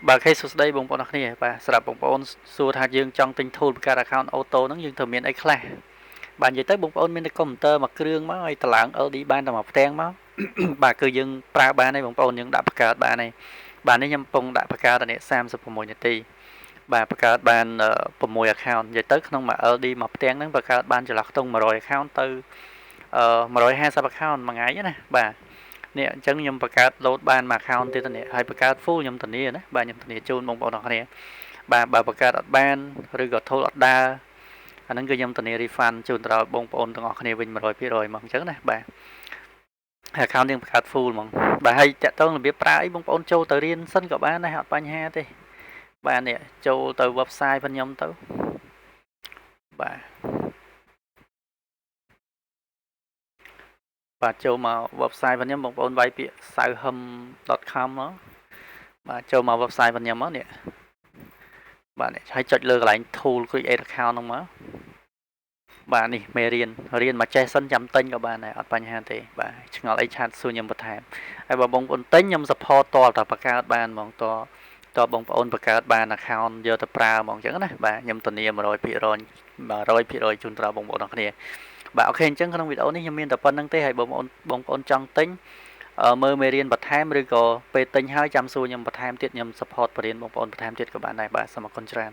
បើខេសួស្ដីបងប្អូនអរគ្នាបាទសម្រាប់បងប្អូនសួរថាយើងចង់ទិញ tool បង្កើត account auto ហ្នឹងយើងត្រូវមានអីខ្លះបាទនិយាយទៅបងប្អូនមានតែកុំព្យូទ័រមួយគ្រឿងមកហើយតម្លើង LD បានតែមួយផ្ទាំងមកបាទគឺយើងប្រើបានហើយបងប្អូនយើងដាក់បង្កើតបានហើយបាទនេះខ្ញុំកំពុងដាក់បង្កើតអានេះ36នាទីបាទបង្កើតបាន6 account និយាយទៅក្នុងមួយ LD មួយផ្ទាំងហ្នឹងបង្កើតបានចន្លោះខ្ទង់100 account ទៅ150 account មួយថ្ងៃណាបាទនេះអញ្ចឹងខ្ញុំបង្កើត load បានមួយ account ទៀតនេះហើយបង្កើត full ខ្ញុំធានាណាបាទខ្ញុំធានាជូនបងប្អូនអរគ្នាបាទបើបង្កើតអត់បានឬក៏ tool អត់ដើរអាហ្នឹងគឺខ្ញុំធានា refund ជូនទៅដល់បងប្អូនទាំងអស់គ្នាវិញ 100% មកអញ្ចឹងណាបាទ account យើងបង្កើត full ហ្មងបាទហើយតាក់ទងរបៀបប្រើអីបងប្អូនចូលទៅរៀនសិនក៏បានដែរអត់បញ្ហាទេបាទនេះចូលទៅ website របស់ខ្ញុំទៅបាទចូលមក website របស់ខ្ញុំបងប្អូនវាយពាក្យ sauham.com មកបាទចូលមក website របស់ខ្ញុំមកនេះបាទនេះហើយចុចលើកន្លែង tool create account ហ្នឹងមកបាទនេះមេរៀនមកចេះសិនចាំទិញក៏បានដែរអត់បញ្ហាទេបាទឆ្ងល់អីឆាតសួរខ្ញុំបន្ថែមហើយបើបងប្អូនទិញខ្ញុំ support តតែបង្កើតបានហ្មងតបងប្អូនបង្កើតបាន account យកទៅប្រើហ្មងអញ្ចឹងណាបាទខ្ញុំធានា100%ជូនដល់បងប្អូនអរគ្នាបាទអូខេអញ្ចឹងក្នុងវីដេអូនេះខ្ញុំមានតែប៉ុណ្្នឹងទេហើយបងប្អូនចង់ទិញមើលមេរៀនបន្ថែមឬក៏ពេលទិញហើយចាំសួរខ្ញុំបន្ថែមទៀតខ្ញុំ support បរិញ្ញាបងប្អូនបន្ថែមទៀតក៏បានដែរបាទសូមអរគុណច្រើន